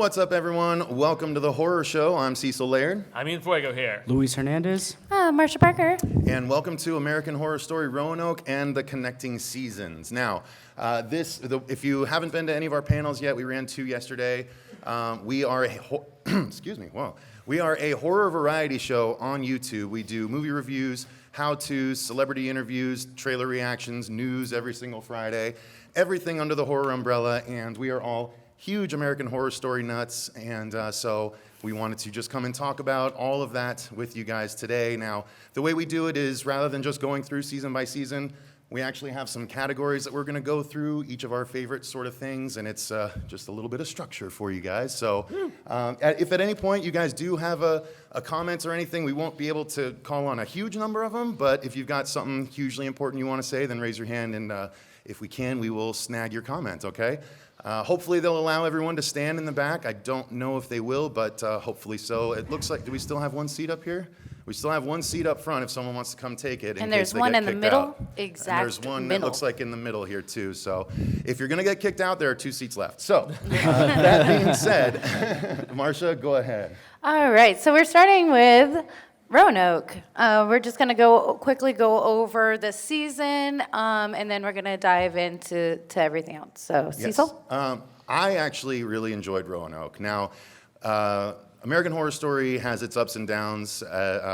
What's up, everyone? Welcome to the Horror Show. I'm Cecil Laird. I'm Ian Fuego here. Luis Hernandez. Marcia Parker. And welcome to American Horror Story Roanoke and the Connecting Seasons. Now, if you haven't been to any of our panels yet, we ran 2 yesterday. We are we are a horror variety show on YouTube. We do movie reviews, how-tos, celebrity interviews, trailer reactions, news every single Friday, everything under the horror umbrella, and we are all huge American Horror Story nuts, and so we wanted to just come and talk about all of that with you guys today. Now, the way we do it is rather than just going through season by season, we actually have some categories that we're going to go through, each of our favorite sort of things, and it's just a little bit of structure for you guys. So if at any point you guys do have a comment or anything, we won't be able to call on a huge number of them, but if you've got something hugely important you want to say, then raise your hand, and if we can, we will snag your comment, okay? Hopefully they'll allow everyone to stand in the back. I don't know if they will, but hopefully so. It looks like, do we still have one seat up here? We still have one seat up front if someone wants to come take it. And there's one in the middle, exact middle. And there's one that looks like in the middle here too. So if you're gonna get kicked out, there are 2 seats left. So that being said, Marcia, go ahead. All right, so we're starting with Roanoke. We're just going to quickly go over the season, and then we're going to dive into everything else. So, Cecil? I actually really enjoyed Roanoke. Now, American Horror Story has its ups and downs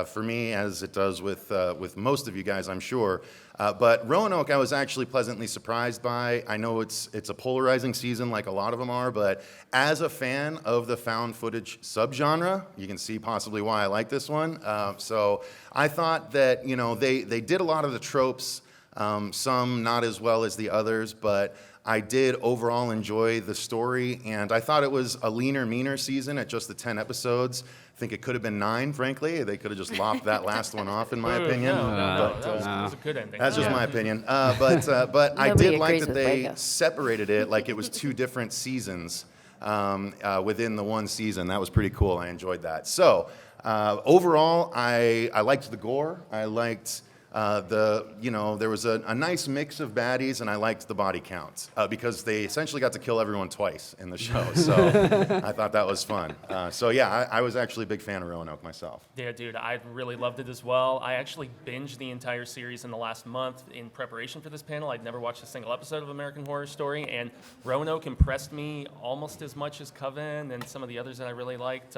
for me, as it does with most of you guys, I'm sure. But Roanoke, I was actually pleasantly surprised by. I know it's a polarizing season, like a lot of them are, but as a fan of the found footage subgenre, you can see possibly why I like this one. So I thought that they did a lot of the tropes, some not as well as the others, but I did overall enjoy the story, and I thought it was a leaner, meaner season at just the 10 episodes. I think it could have been 9, frankly. They could have just lopped that last one off, in my opinion. No, that was a good ending. That's just my opinion. But I did like that they separated it like it was 2 different seasons within the one season. That was pretty cool. I enjoyed that. So overall, I liked the gore. I liked there was a nice mix of baddies, and I liked the body count because they essentially got to kill everyone twice in the show. So I thought that was fun. I was actually a big fan of Roanoke myself. Yeah, dude, I really loved it as well. I actually binged the entire series in the last month in preparation for this panel. I'd never watched a single episode of American Horror Story, and Roanoke impressed me almost as much as Coven and some of the others that I really liked.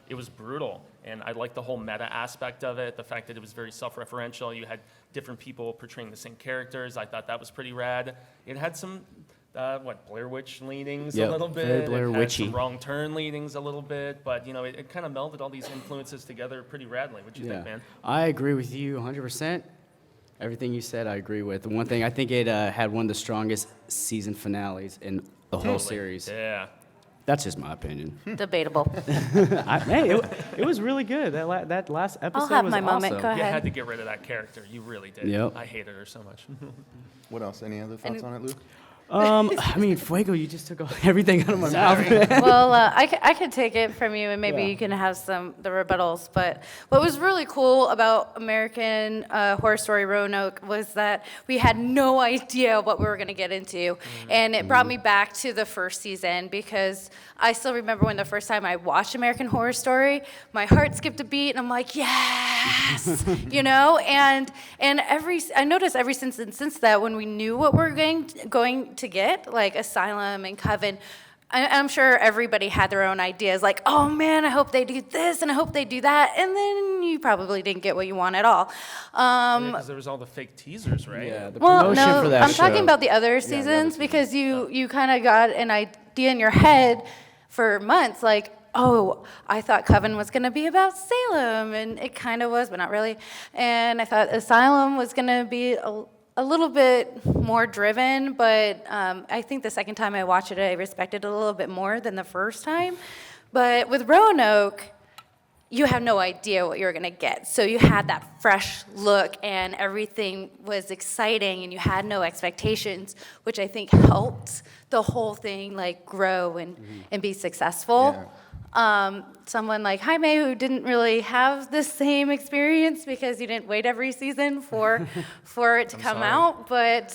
It was brutal, and I liked the whole meta aspect of it, the fact that it was very self-referential. You had different people portraying the same characters. I thought that was pretty rad. It had some, Blair Witch leanings a little bit. Very Blair Witchy. It had some Wrong Turn leanings a little bit, but, it kind of melded all these influences together pretty radly. What do you think, man? I agree with you 100%. Everything you said, I agree with. The one thing, I think it had one of the strongest season finales in the whole series. Yeah. That's just my opinion. Debatable. It was really good. That last episode I'll have was my awesome. moment. Go ahead. You had to get rid of that character. You really did. Yep. I hated her so much. What else? Any other thoughts on it, Lou? Fuego, you just took everything out of my mouth. Well, I could take it from you, and maybe you can have the rebuttals. But what was really cool about American Horror Story Roanoke was that we had no idea what we were going to get into. And it brought me back to the first season, because I still remember when the first time I watched American Horror Story, my heart skipped a beat, and I'm like, yes, And I noticed ever since that, when we knew what we were going to get, like Asylum and Coven, I'm sure everybody had their own ideas, like, oh man, I hope they do this and I hope they do that, and then you probably didn't get what you want at all. Because there was all the fake teasers, right? Yeah, the promotion for that I'm show. talking about the other seasons, because you kind of got an idea in your head for months, like, oh, I thought Coven was going to be about Salem, and it kind of was, but not really. And I thought Asylum was going to be a little bit more driven, but I think the second time I watched it, I respected it a little bit more than the first time. But with Roanoke, you have no idea what you're gonna get. So you had that fresh look, and everything was exciting, and you had no expectations, which I think helped the whole thing grow and be successful. Yeah. Someone like Jaime, who didn't really have the same experience because you didn't wait every season for it to come out, but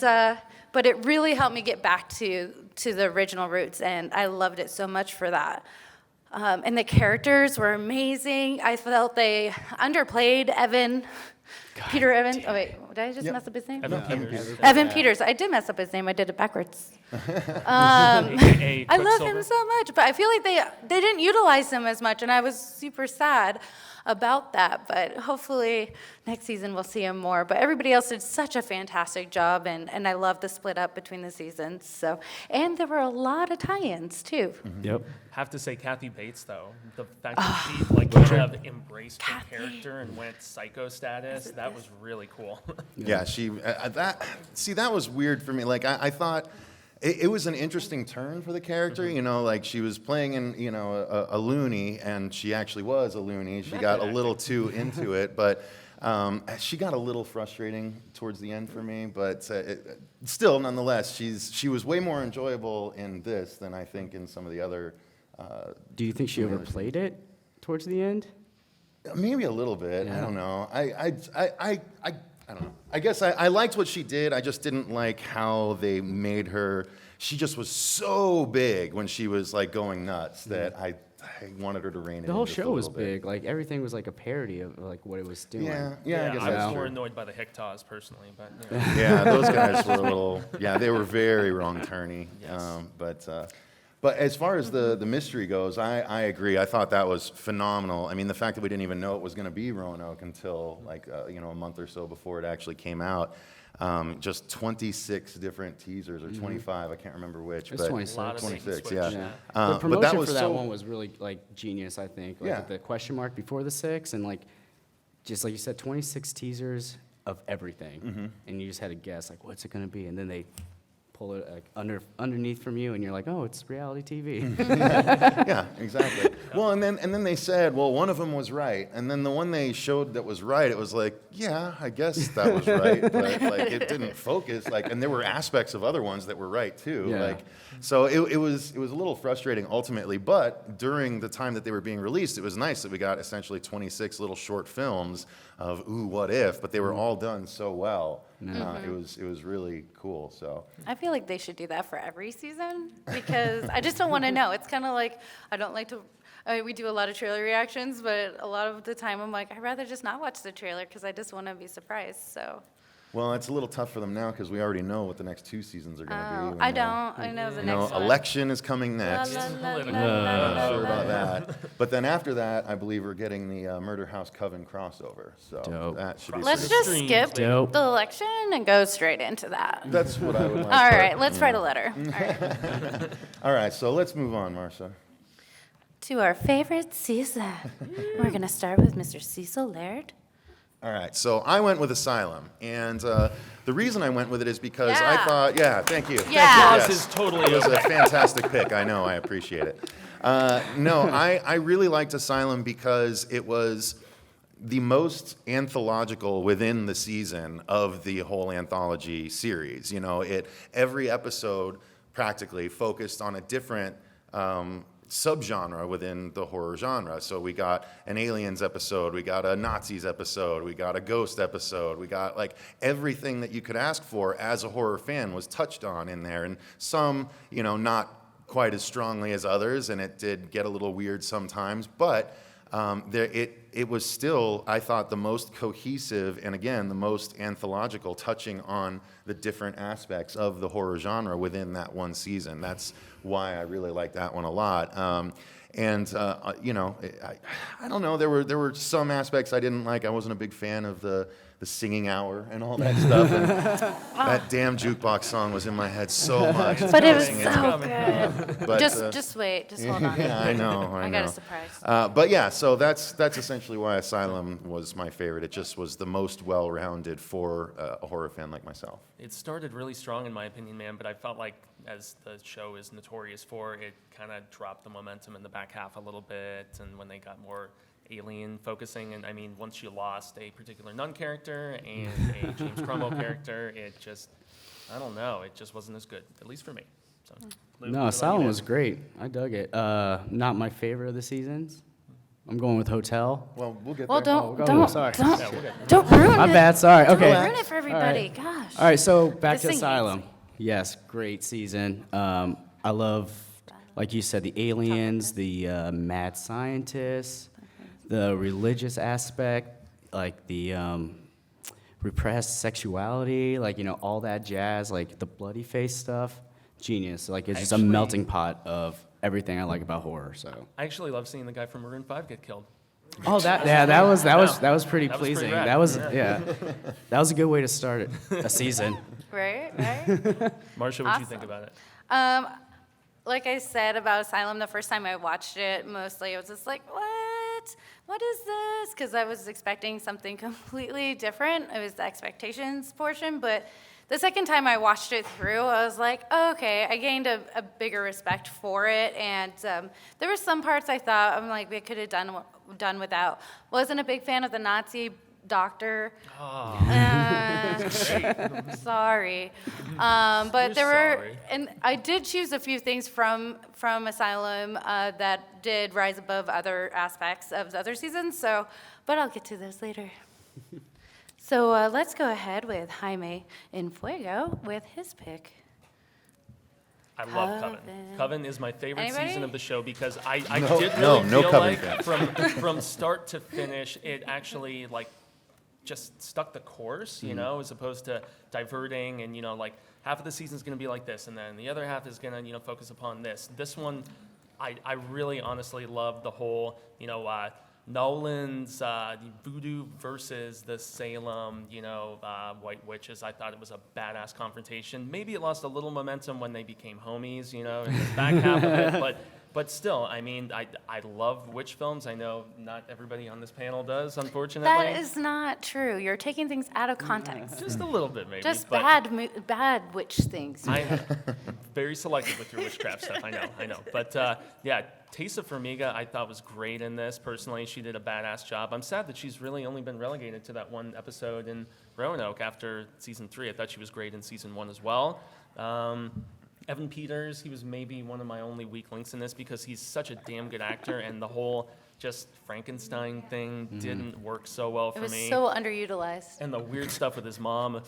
it really helped me get back to the original roots, and I loved it so much for that. And the characters were amazing. I felt they underplayed Evan. Peter Evans. Oh, wait. Did I just mess up his name? Evan Peters. Evan Peters. I did mess up his name. I did it backwards. AKA I love Quicksilver. him so much, but I feel like they didn't utilize him as much, and I was super sad about that. But hopefully next season we'll see him more. But everybody else did such a fantastic job, and I love the split up between the seasons. So, and there were a lot of tie-ins too. Yep. Have to say Kathy Bates though, the fact that she like kind of embraced her Kathy. character and went psycho status, that was really cool. Yeah, that was weird for me. Like I thought it was an interesting turn for the character. You know, like she was playing in a loony, and she actually was a loony. She got a little too into it, but she got a little frustrating towards the end for me. But still, nonetheless, she was way more enjoyable in this than I think in some of the other. Do you think she overplayed it towards the end? Maybe a little bit. Yeah. I don't know. I don't know. I guess I liked what she did. I just didn't like how they made her. She just was so big when she was like going nuts that I wanted her to rein it in. The whole just a show was little bit. big. Like everything was like a parody of like what it was doing. Yeah, I guess I that's was more true. annoyed by the Hictas personally, but Yeah, those guys were a little. Yeah, they were very wrong turny. Yes. But as far as the mystery goes, I agree. I thought that was phenomenal. I mean, the fact that we didn't even know it was going to be Roanoke until like a month or so before it actually came out. Just 26 different teasers or 25, I can't remember which. It's but 26. a lot of 26, bait yeah. and switch. The But promotion that was for that so, one was really like genius, I think. Like Yeah. with the question mark before the 6, and like just like you said, 26 teasers of everything, and you just had to guess like what's it gonna be, and then they pull it like underneath from you, and you're like, oh, it's reality TV. Yeah, exactly. Well, and then they said, well, one of them was right, and then the one they showed that was right, it was like, yeah, I guess that was right, but like it didn't focus. Like, and there were aspects of other ones that were right too. Yeah. Like, so it was a little frustrating ultimately. But during the time that they were being released, it was nice that we got essentially 26 little short films of ooh, what if? But they were all done so well. It was really cool. So. I feel like they should do that for every season because I just don't want to know. It's kind of like I don't like to. I mean, we do a lot of trailer reactions, but a lot of the time I'm like, I'd rather just not watch the trailer because I just want to be surprised. So. Well, it's a little tough for them now because we already know what the next 2 seasons are going to be. Oh, We I know- don't. I know the next one. election is coming next. La, la, la, Political. la, I'm la, not la, sure la. about that. But then after that, I believe we're getting the Murder House Coven crossover. So Dope. that should be Let's super- just Streams, skip baby. Dope. the election and go straight into that. That's what I would like. All to- right, let's yeah. write a letter. All right. All right, so let's move on, Marcia. To our favorite season. We're going to start with Mr. Cecil Laird. All right, so I went with Asylum, and the reason I went with it is because I Yeah. thought, thank you. Yeah. This is totally It was okay. a fantastic pick. I know. I appreciate it. No, I really liked Asylum because it was the most anthological within the season of the whole anthology series. You know, every episode practically focused on a different subgenre within the horror genre. So we got an aliens episode, we got a Nazis episode, we got a ghost episode, we got like everything that you could ask for as a horror fan was touched on in there, and some, not quite as strongly as others, and it did get a little weird sometimes, but it was still, I thought, the most cohesive and, again, the most anthological, touching on the different aspects of the horror genre within that one season. That's why I really liked that one a lot. I don't know, there were some aspects I didn't like. I wasn't a big fan of the singing hour and all that stuff. And that damn jukebox song was in my head so much. It's But it was coming, so it's- good. But, just wait. Just hold on. yeah, I know. I got a surprise. But yeah, so that's essentially why Asylum was my favorite. It just was the most well-rounded for a horror fan like myself. It started really strong in my opinion, man, but I felt like, as the show is notorious for, it kind of dropped the momentum in the back half a little bit, and when they got more alien focusing, and I mean, once you lost a particular nun character and a James Cromwell character, it just, I don't know, it just wasn't as good, at least for me. So, Lou, what No, about Asylum you, was man? great. I dug it. Not my favorite of the seasons. I'm going with Hotel. Well, we'll get Well, there. sorry. don't ruin My it. bad. Sorry. Don't Okay. ruin it for everybody. Gosh. All right. So back This to thing Asylum. Yes, great season. I love like you said, the aliens, the mad scientists, the religious aspect, like the repressed sexuality, like, you know, all that jazz, like the bloody face stuff. Genius. Like, it's just a melting pot of everything I like about horror. So I actually love seeing the guy from Maroon 5 get killed. oh, that was pretty That was pleasing. pretty rad. That was that was a good way to start a season. Right. Marcia, what do you think about it? Like I said about Asylum, the first time I watched it, mostly I was just like, what? What is this? Because I was expecting something completely different. It was the expectations portion. But the second time I watched it through, I was like, oh, okay, I gained a bigger respect for it. And there were some parts I thought, I'm like, we could have done without. Wasn't a big fan of the Nazi doctor. Sorry. But there were, sorry. and I did choose a few things from Asylum that did rise above other aspects of the other seasons. So, but I'll get to those later. So let's go ahead with Jaime in Fuego with his pick. I love Coven. Coven. Coven is my favorite Anybody? season of the show because I No- did no- really no feel Coven like fans. from start to finish, it actually like just stuck the course, you know, as opposed to diverting and, you know, like half of the season's going to be like this and then the other half is going to, you know, focus upon this. This one, I really honestly love the whole, you know, Nolan's voodoo versus the Salem, you know, white witches. I thought it was a badass confrontation. Maybe it lost a little momentum when they became homies, you know, in the back half of it, but still, I mean, I love witch films. I know not everybody on this panel does, unfortunately. That is not true. You're taking things out of context. Just a little bit, maybe. Just but bad witch things. I'm very selective with your witchcraft stuff. I know. But yeah, Taysa Farmiga I thought was great in this. Personally, she did a badass job. I'm sad that she's really only been relegated to that one episode in Roanoke after season 3. I thought she was great in season 1 as well. Evan Peters, he was maybe one of my only weak links in this because he's such a damn good actor, and the whole just Frankenstein thing didn't work so well for It was me. so underutilized. And the weird stuff with his mom,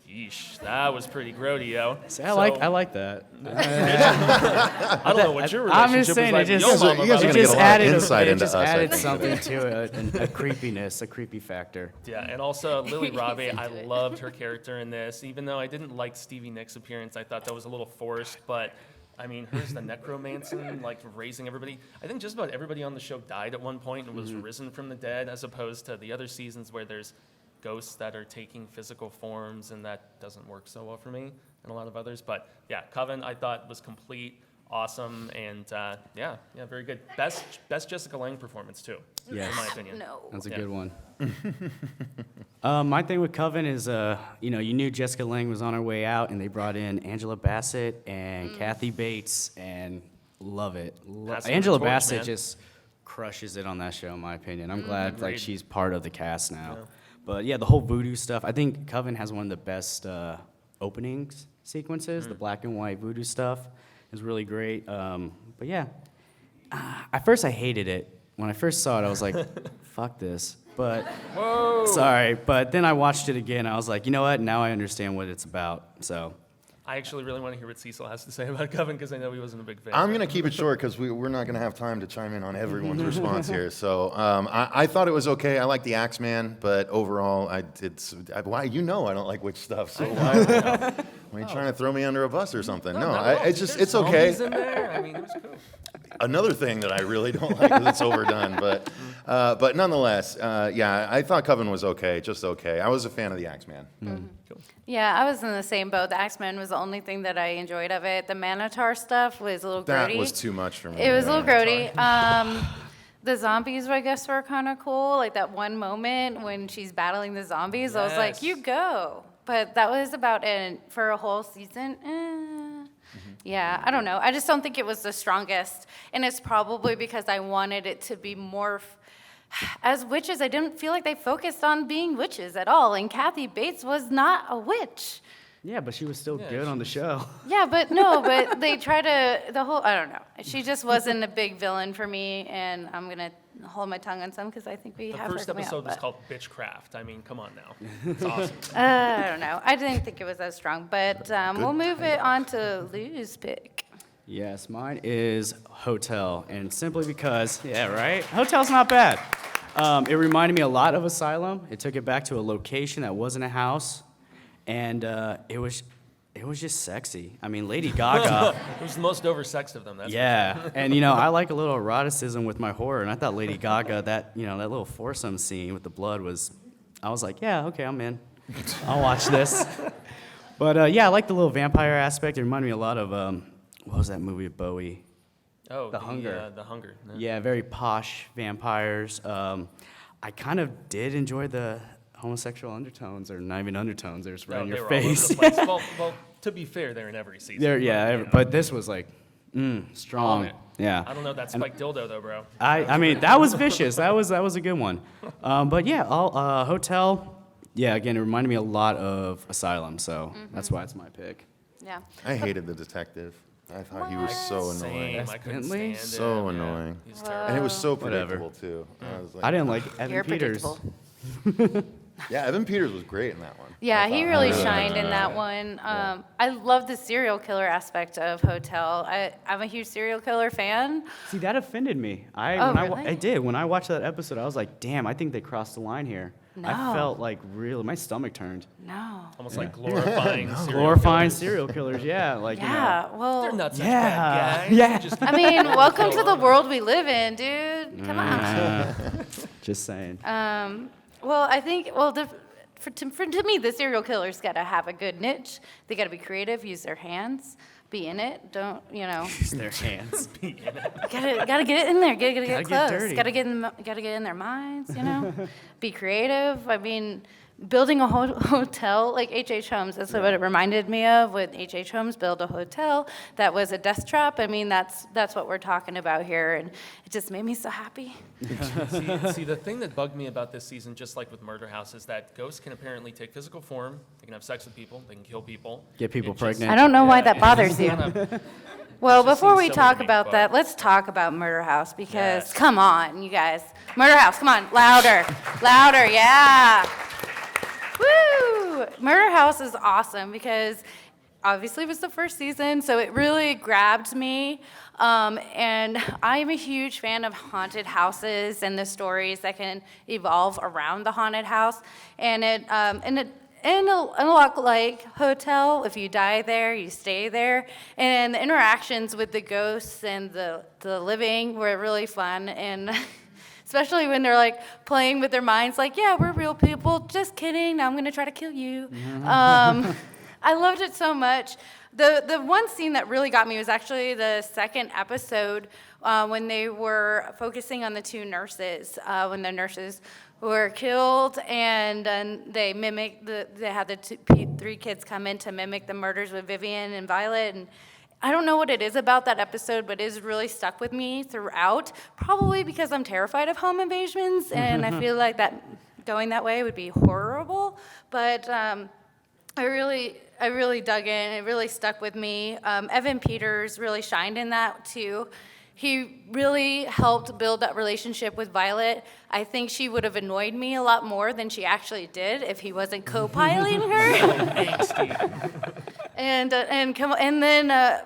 yeesh, that was pretty grody, yo. See, I like that. I don't know what your relationship I'm just saying, was like it with just, your mom you guys about are it gonna it. get just a lot of added, insight it into just us, I added think, something to it, a creepiness, a creepy factor. Yeah, and also Lily Rabe, I into it. loved her character in this. Even though I didn't like Stevie Nicks' appearance, I thought that was a little forced, but I mean, hers the necromancer, like raising everybody. I think just about everybody on the show died at one point and was risen from the dead, as opposed to the other seasons where there's ghosts that are taking physical forms, and that doesn't work so well for me and a lot of others. But yeah, Coven I thought was complete, awesome, and yeah, very good. Best Jessica Lange performance too, Yes. in my opinion. No. That's a Yeah. good one. My thing with Coven is, you know, you knew Jessica Lange was on her way out, and they brought in Angela Bassett and Kathy Bates, and love it. Passing Angela the torch, Bassett man. just crushes it on that show, in my opinion. I'm glad like Agreed. she's part of the cast now. Yeah. But yeah, the whole voodoo stuff. I think Coven has one of the best openings sequences. The black and white voodoo stuff is really great. But yeah, at first I hated it. When I first saw it, I was like, "Fuck this." But sorry, but then I watched it again. I was like, you know what? Now I understand what it's about. So I actually really want to hear what Cecil has to say about Coven because I know he wasn't a big fan. I'm going to keep it short because we're not going to have time to chime in on everyone's response here. So I thought it was okay. I like the Axeman, but overall, why you know I don't like witch stuff. So why are you trying to throw me under a bus or something? No, not at all. it's Dude, just there's it's okay. zombies in there. I mean, it was cool. Another thing that I really don't like is it's overdone, but nonetheless, yeah, I thought Coven was okay, just okay. I was a fan of the Axeman. Cool. Yeah, I was in the same boat. The Axeman was the only thing that I enjoyed of it. The Manotaur stuff was a little grody. That was too much for me. It was a yeah. little grody. The zombies, I guess, were kind of cool. Like that one moment when she's battling the zombies, I was like, Yes. you go. But that was about it for a whole season. Yeah, I don't know. I just don't think it was the strongest. And it's probably because I wanted it to be more... As witches, I didn't feel like they focused on being witches at all. And Kathy Bates was not a witch. yeah, but she was still Yeah, good on the show. Yeah, but they try to, I don't know. She just wasn't a big villain for me, and I'm going to hold my tongue on some because I think we The have her first coming episode out, was but- called Bitchcraft. I mean, come on now. It's awesome. I don't know. I didn't think it was as strong, but we'll move it on to Lou's pick. Yes, mine is Hotel, and simply because, yeah, right? Hotel's not bad. It reminded me a lot of Asylum. It took it back to a location that wasn't a house, and it was just sexy. I mean, Lady Gaga. It was the most oversexed of them. That's Yeah, and you know, I like a little eroticism with my horror, and I thought Lady Gaga, that little foursome scene with the blood I was like, yeah, okay, I'm in. I'll watch this. But yeah, I like the little vampire aspect. It reminded me a lot of what was that movie with Bowie? Oh, The Hunger. The Hunger. No. Yeah, very posh vampires. I kind of did enjoy the homosexual undertones, or not even undertones. They're just right in they your were all over face. the place. well, to be fair, they're in every season. But this was like strong. On it. Yeah. I don't know that spiked dildo though, bro. I mean, that was vicious. That was a good one. But yeah, Hotel. Yeah, again, it reminded me a lot of Asylum, so that's why it's my pick. Yeah. I hated the detective. I thought he was so annoying. Same. I couldn't Bentley? stand So him. annoying. Yeah, he's terrible. And it was so Whatever. predictable, too. I was like, I didn't like Evan You're Peters. predictable. Yeah, Evan Peters was great in that one. Yeah, I he thought. really I shined liked in him. that one. I love the serial killer aspect of Hotel. I'm a huge serial killer fan. See, that offended me. Really? I did. When I watched that episode, I was like, damn, I think they crossed the line here. No. I felt like really, my stomach turned. No. Almost like glorifying serial Glorifying killers. serial killers, yeah. Like, Yeah, They're well, not such Yeah. bad guys. Yeah. They're just I mean, welcome to the world we live in, dude. Come on. just saying. Well, I think, to me, the serial killer's got to have a good niche. They got to be creative, use their hands, be in it. Don't, Use their hands. gotta get it in there. Gotta Gotta get get close. dirty. Gotta get in their minds. Be creative. I mean, building a hotel like H.H. Holmes. That's what it reminded me of. When H.H. Holmes built a hotel that was a death trap. I mean, that's what we're talking about here, and it just made me so happy. See, the thing that bugged me about this season, just like with Murder House, is that ghosts can apparently take physical form. They can have sex with people. They can kill people. Get people It just- pregnant. I don't know why Yeah, that it bothers just you. kinda- Well, just before seems we so talk weird to me, about but- that, let's talk about Murder House because, Yes. come on, you guys. Murder House, come on, louder, louder, yeah. Woo! Murder House is awesome because obviously it was the first season, so it really grabbed me. And I am a huge fan of haunted houses and the stories that can evolve around the haunted house. And a lot like Hotel, if you die there, you stay there. And the interactions with the ghosts and the living were really fun. And especially when they're like playing with their minds, like, yeah, we're real people, just kidding, now I'm gonna try to kill you. I loved it so much. The one scene that really got me was actually the second episode when they were focusing on the two nurses, when the nurses were killed and they mimicked, they had the three kids come in to mimic the murders with Vivian and Violet. And I don't know what it is about that episode, but it has really stuck with me throughout, probably because I'm terrified of home invasions, and I feel like that going that way would be horrible. But I really dug in. It really stuck with me. Evan Peters really shined in that too. He really helped build that relationship with Violet. I think she would have annoyed me a lot more than she actually did if he wasn't co-piloting her. And then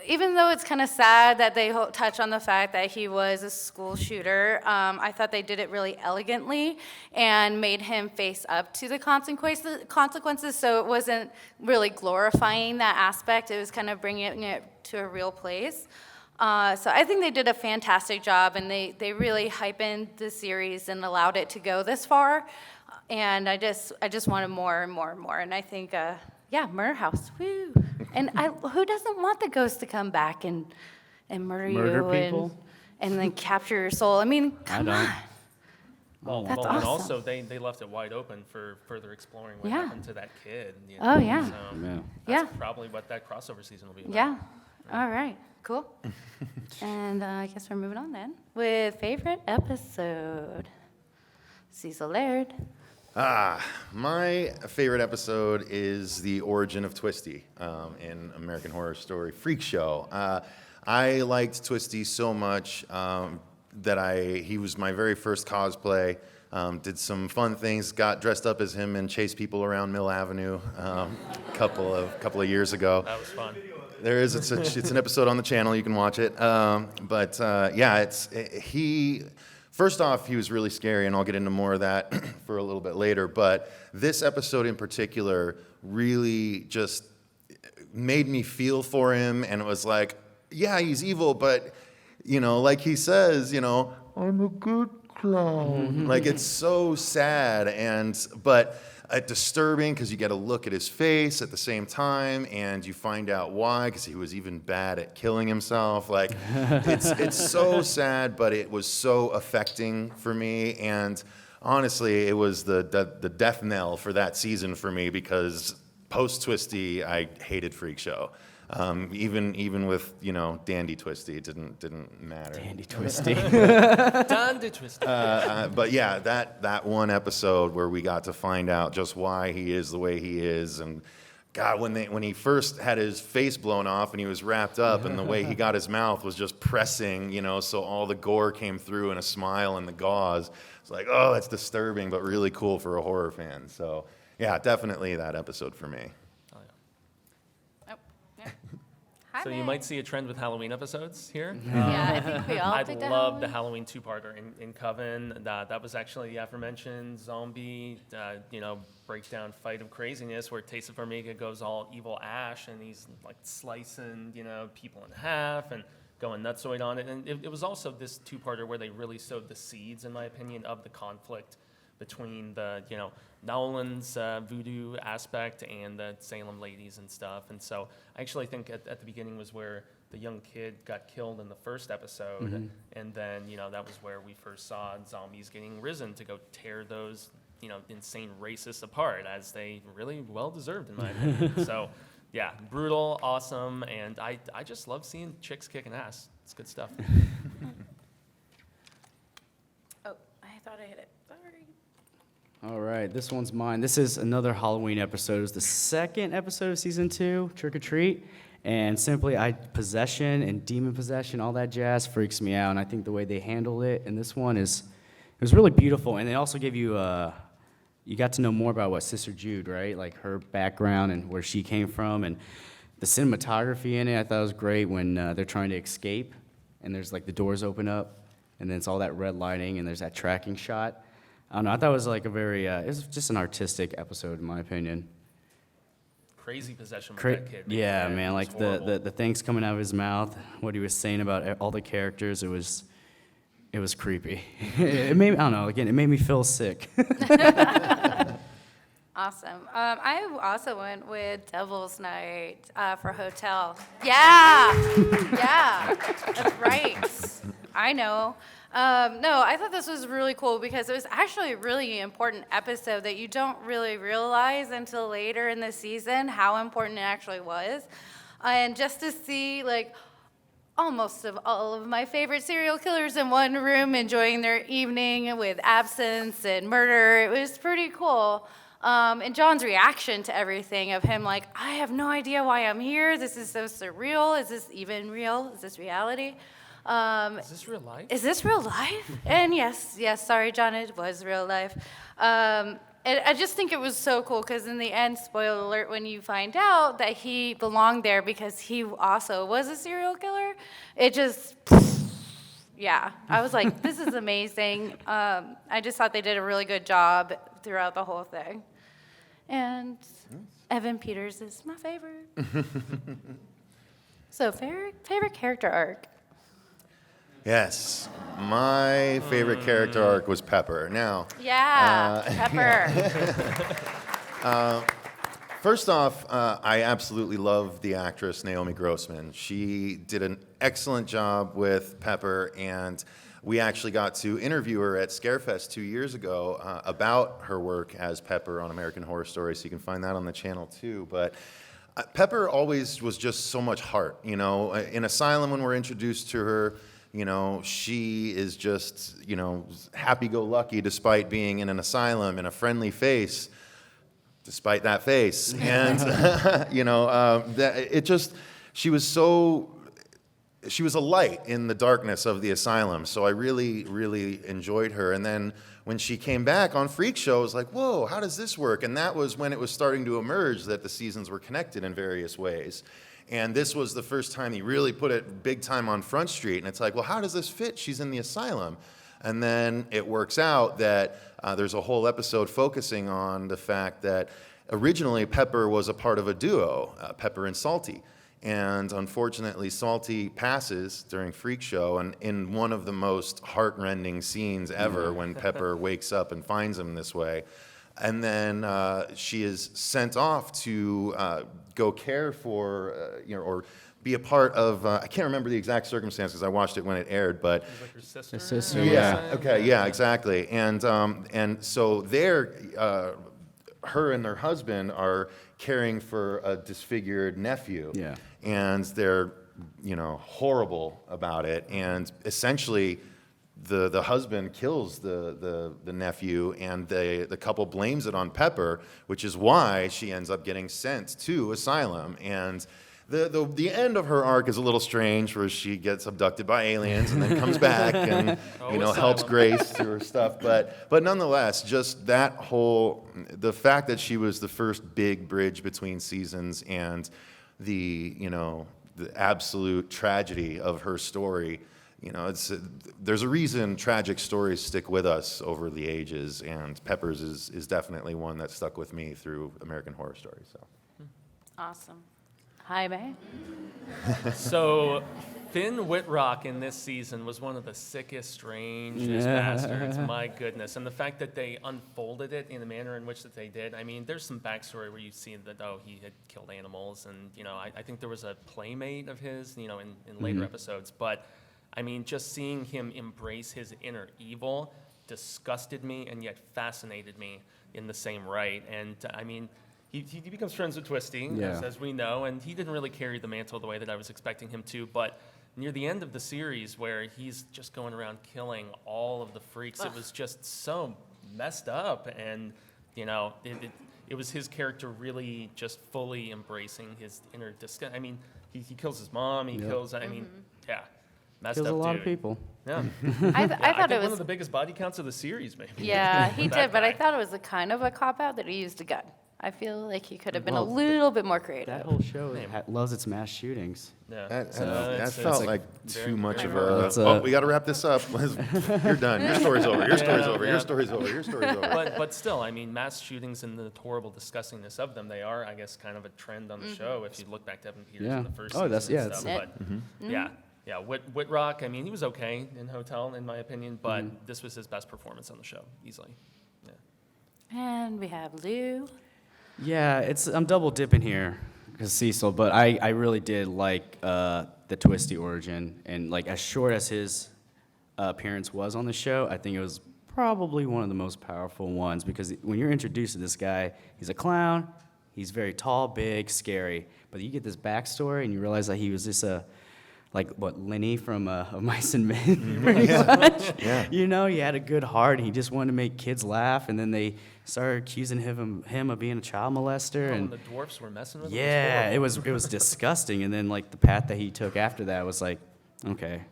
even though it's kind of sad that they touch on the fact that he was a school shooter, I thought they did it really elegantly and made him face up to the consequences. So it wasn't really glorifying that aspect. It was kind of bringing it to a real place. So I think they did a fantastic job, and they really hypened the series and allowed it to go this far. And I just wanted more and more and more. And I think, Murder House, woo. And who doesn't want the ghost to come back and murder you people? and then capture your soul? I mean, come on. Well, That's and awesome. also they left it wide open for further exploring what Yeah. happened to that kid. Oh, yeah. So Yeah. that's Yeah. probably what that crossover season will be about. Yeah. All right. Cool. And I guess we're moving on then with favorite episode. Cecil Laird. My favorite episode is the origin of Twisty in American Horror Story Freak Show. I liked Twisty so much that he was my very first cosplay. Did some fun things, got dressed up as him and chased people around Mill Avenue a couple of years ago. That was fun. There is. It's an episode on the channel. You can watch it. First off, he was really scary, and I'll get into more of that for a little bit later. But this episode in particular really just made me feel for him, and it was like, yeah, he's evil, but, like he says, I'm a good clown. Like, it's so sad, but disturbing because you get a look at his face at the same time, and you find out why, because he was even bad at killing himself. Like, it's so sad, but it was so affecting for me, and honestly, it was the death knell for that season for me, because post-Twisty, I hated Freak Show. Even with Dandy Twisty, it didn't matter. Dandy Twisty. Dandy Twisty. But yeah, that one episode where we got to find out just why he is the way he is, and God, when he first had his face blown off and he was wrapped up, and the way he got his mouth was just pressing, so all the gore came through and a smile and the gauze. It's like, oh, that's disturbing, but really cool for a horror fan. So yeah, definitely that episode for me. So you might see a trend with Halloween episodes here. Yeah, I think we all I picked a love the Halloween. Halloween two-parter in Coven. That was actually the aforementioned zombie, breakdown fight of craziness where Taste of Formiga goes all evil Ash, and he's like slicing, people in half and going nutsoid on it. And it was also this two-parter where they really sowed the seeds, in my opinion, of the conflict between the, Nolan's voodoo aspect and the Salem ladies and stuff. And so I actually think at the beginning was where the young kid got killed in the first episode. Mm-hmm. And then, that was where we first saw zombies getting risen to go tear those, insane racists apart, as they really well deserved, in my opinion. So, yeah, brutal, awesome, and I just love seeing chicks kicking ass. It's good stuff. Oh, I thought I hit it. Sorry. All right, this one's mine. This is another Halloween episode. It's the second episode of season 2, Trick or Treat. And simply, possession and demon possession, all that jazz freaks me out. And I think the way they handled it in this one it was really beautiful. And they also gave you, you got to know more about what Sister Jude, right? Like her background and where she came from. And the cinematography in it, I thought was great when they're trying to escape. And there's like the doors open up. And then it's all that red lighting. And there's that tracking shot. I don't know. I thought it was like it was just an artistic episode, in my opinion. Crazy possession with that kid. Yeah, man. It Like was horrible. the things coming out of his mouth, what he was saying about all the characters, it was creepy. It made I don't know. Again, it made me feel sick. Awesome. I also went with Devil's Night for Hotel. Yeah, yeah, that's right. I know. No, I thought this was really cool because it was actually a really important episode that you don't really realize until later in the season how important it actually was. And just to see, like, almost all of my favorite serial killers in one room enjoying their evening with absence and murder, it was pretty cool. And John's reaction to everything of him like, I have no idea why I'm here. This is so surreal. Is this even real? Is this reality? Is this real life? Is this real life? And yes, sorry, John, it was real life. And I just think it was so cool because in the end, spoiler alert, when you find out that he belonged there because he also was a serial killer, it just, yeah. I was like, this is amazing. I just thought they did a really good job throughout the whole thing. And Evan Peters is my favorite. So favorite character arc. Yes, my favorite character arc was Pepper. Now, Yeah, Pepper. first off, I absolutely love the actress Naomi Grossman. She did an excellent job with Pepper, and we actually got to interview her at Scarefest 2 years ago about her work as Pepper on American Horror Story, so you can find that on the channel too. But Pepper always was just so much heart. In Asylum, when we're introduced to her, she is just, happy-go-lucky despite being in an asylum and a friendly face, despite that face. And, she was a light in the darkness of the asylum. So I really, really enjoyed her. And then when she came back on Freak Show, I was like, whoa, how does this work? And that was when it was starting to emerge that the seasons were connected in various ways. And this was the first time he really put it big time on Front Street. And it's like, well, how does this fit? She's in the asylum. And then it works out that there's a whole episode focusing on the fact that originally Pepper was a part of a duo, Pepper and Salty. And unfortunately, Salty passes during Freak Show, and in one of the most heart-rending scenes ever when Pepper wakes up and finds him this way. And then she is sent off to go care for, or be a part of, I can't remember the exact circumstances, I watched it when it aired, but... It was like her sister? Her sister, Yeah, okay, yeah, exactly. And so they're, her and her husband are caring for a disfigured nephew. Yeah. And they're, horrible about it. And essentially, the husband kills the nephew, and the couple blames it on Pepper, which is why she ends up getting sent to asylum. And the end of her arc is a little strange, where she gets abducted by aliens and then comes back and helps Grace through her stuff. But nonetheless, just that the fact that she was the first big bridge between seasons, and the absolute tragedy of her story. There's a reason tragic stories stick with us over the ages, and Pepper's is definitely one that stuck with me through American Horror Story. So. Awesome. Jaime? So, Finn Whitrock in this season was one of the sickest, strangest bastards. My goodness. And the fact that they unfolded it in the manner in which that they did. I mean, there's some backstory where you see that, he had killed animals. And, I think there was a playmate of his, in later episodes. But, I mean, just seeing him embrace his inner evil disgusted me and yet fascinated me in the same right. And, I mean... He becomes friends with Twisty, as we know, and he didn't really carry the mantle the way that I was expecting him to. But near the end of the series, where he's just going around killing all of the freaks, it was just so messed up. And, it was his character really just fully embracing his inner disgust. I mean, he kills his mom, he kills, messed Kills up a lot dude. of people. Yeah. I thought it one was of the biggest body counts of the series, maybe. Yeah, he That did, but I guy. thought it was a kind of a cop-out that he used a gun. I feel like he could have been a Well, little bit more That creative. whole show loves its mass shootings. Yeah. That it's felt like like very too much of That's a. We got to wrap this up. You're done. Your story's over. Your story's over. yeah. Your story's over. Your story's over. But still, I mean, mass shootings and the horrible disgustingness of them, they are, I guess, kind of a trend on the show. If you look back to Evan Peters Yeah. in the first Oh, season that's- and yeah, stuff. it's- But Whitrock, I mean, he was okay in Hotel, in my opinion, but this was his best performance on the show, easily. Yeah. And we have Lou. Yeah, I'm double dipping here because Cecil, but I really did like the Twisty origin, and like as short as his appearance was on the show, I think it was probably one of the most powerful ones, because when you're introduced to this guy, he's a clown, he's very tall, big, scary, but you get this backstory and you realize that he was just Lenny from Of Mice and Men, pretty much. Yeah. He had a good heart. He just wanted to make kids laugh, and then they started accusing him of being a child molester. And And the dwarfs were messing with him. yeah, it was disgusting. And then like the path that he took after that was like, okay,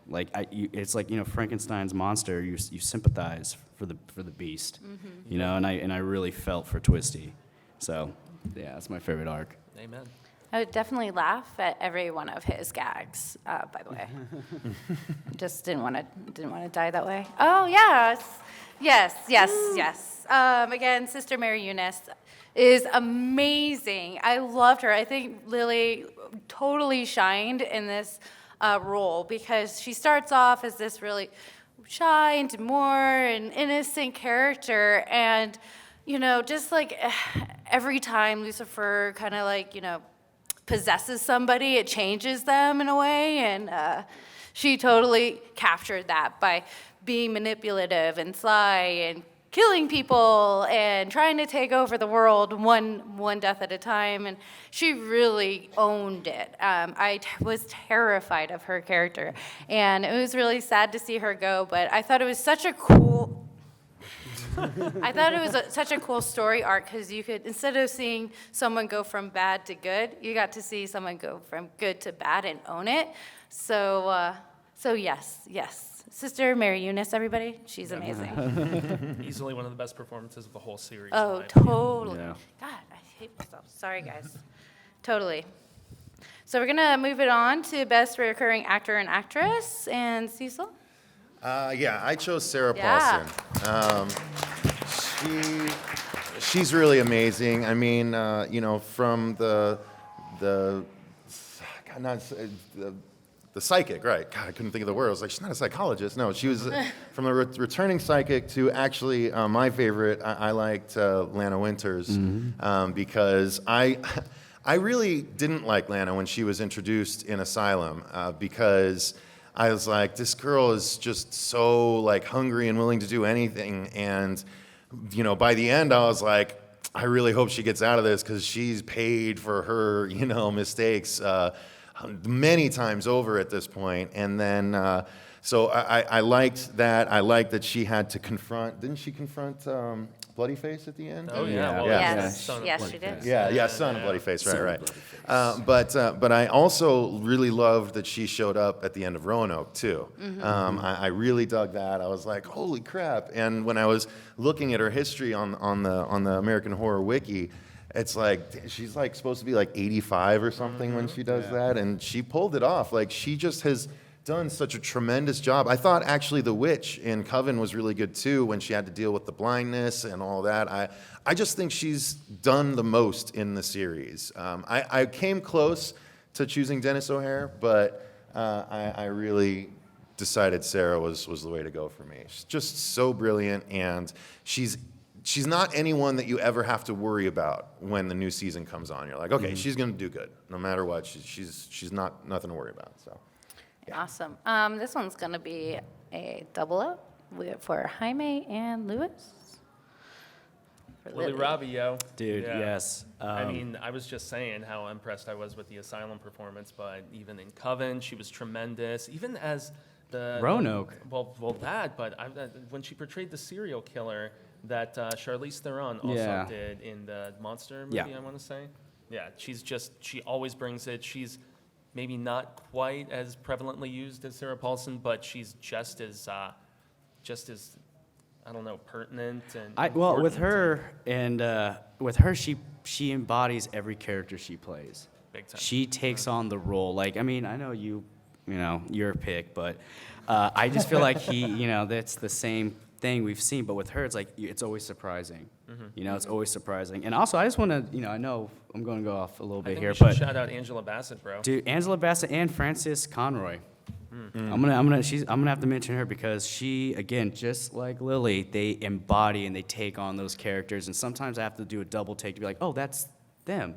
it's like Frankenstein's monster. You sympathize for the beast, and I really felt for Twisty. So yeah, that's my favorite arc. Amen. I would definitely laugh at every one of his gags, by the way. Just didn't want to die that way. Oh, yes. Again, Sister Mary Eunice is amazing. I loved her. I think Lily totally shined in this role, because she starts off as this really shy and demure and innocent character, and just like every time Lucifer kind of possesses somebody, it changes them in a way, and she totally captured that by being manipulative and sly and killing people and trying to take over the world one death at a time, and she really owned it. I was terrified of her character, and it was really sad to see her go, but I thought it was such a cool such a cool story arc, because you could, instead of seeing someone go from bad to good, you got to see someone go from good to bad and own it. So yes. Sister Mary Eunice, everybody, she's amazing. Easily one of the best performances of the whole series. Oh, in my opinion. totally. Yeah. God, I hate myself. Sorry, guys. Totally. So we're gonna move it on to best recurring actor and actress, and Cecil. Yeah, I chose Sarah Yeah. Paulson. She's really amazing. I mean, from the God, not the psychic, right? God, I couldn't think of the word. I was like, she's not a psychologist. No, she was from the returning psychic to actually my favorite. I liked Lana Winters because I really didn't like Lana when she was introduced in Asylum because I was like, this girl is just so like hungry and willing to do anything. And, by the end I was like, I really hope she gets out of this because she's paid for her, mistakes many times over at this point. And then, so I liked that. I liked that she had to confront, didn't she confront Bloodyface at the end? Oh, yeah. Yeah. Well, Yeah. that's son of Yes, she Bloodyface. did. Yeah, son of Bloodyface, Son of right. Bloodyface. But I also really loved that she showed up at the end of Roanoke too. I really dug that. I was like, holy crap! And when I was looking at her history on the American Horror Wiki, it's like she's like supposed to be like 85 or something when she does that, and she pulled it off. Like she just has done such a tremendous job. I thought actually the witch in Coven was really good too when she had to deal with the blindness and all that. I just think she's done the most in the series. I came close to choosing Dennis O'Hare, but I really decided Sarah was the way to go for me. She's just so brilliant, and she's not anyone that you ever have to worry about when the new season comes on. You're like, okay, she's gonna do good no matter what. She's nothing to worry about. So. Awesome. This one's gonna be a double up for Jaime and Lewis. For Lily Lily. Robbie, yo. Dude, Yeah. yes. I mean, I was just saying how impressed I was with the Asylum performance, but even in Coven, she was tremendous. Even as the Roanoke. Well, that. But when she portrayed the serial killer that Charlize Theron also Yeah. did in the Monster movie, Yeah. I want to say. Yeah, she always brings it. She's maybe not quite as prevalently used as Sarah Paulson, but she's just as I don't know, pertinent and Well, with important her, she embodies every character she plays. big time. She takes on the role. Like, I mean, I know your pick, but I just feel like that's the same thing we've seen. But with her, it's like it's always surprising. It's always surprising. And also, I just want to, I know I'm going to go off a little I bit think here, we should but shout out Angela Bassett, bro. dude, Angela Bassett and Frances Conroy. I'm gonna have to mention her because she, again, just like Lily, they embody and they take on those characters. And sometimes I have to do a double take to be like, oh, that's them.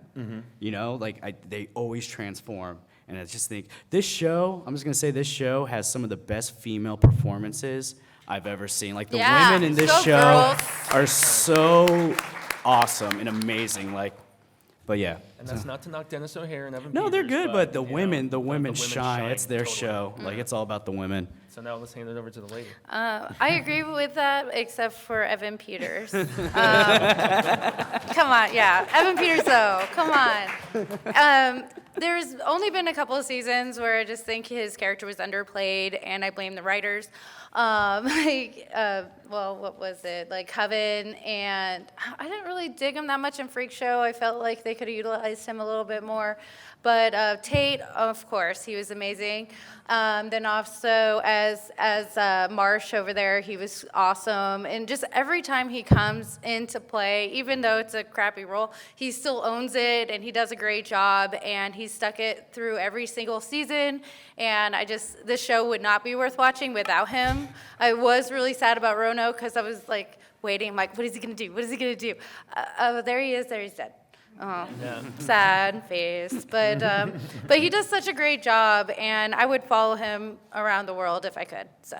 They always transform. And I just think this show has some of the best female performances I've ever seen. Like the Yeah, women in this go show girls. are so awesome and amazing. But yeah. And that's not to knock Dennis O'Hare and Evan No, they're Peters, good, but the you know, women shine. shine It's their totally. show. Like it's all about the women. So now let's hand it over to the lady. I agree with that, except for Evan Peters. Come on, yeah, Evan Peters though. Come on. There's only been a couple of seasons where I just think his character was underplayed, and I blame the writers. What was it? Like Coven, and I didn't really dig him that much in Freak Show. I felt like they could have utilized him a little bit more. But Tate, of course, he was amazing. Then also as Marsh over there, he was awesome. And just every time he comes into play, even though it's a crappy role, he still owns it, and he does a great job. And he stuck it through every single season. And this show would not be worth watching without him. I was really sad about Roanoke because I was like waiting, like, what is he gonna do? What is he gonna do? There he is. There he's dead. Oh, Yeah. sad face. But he does such a great job, and I would follow him around the world if I could. So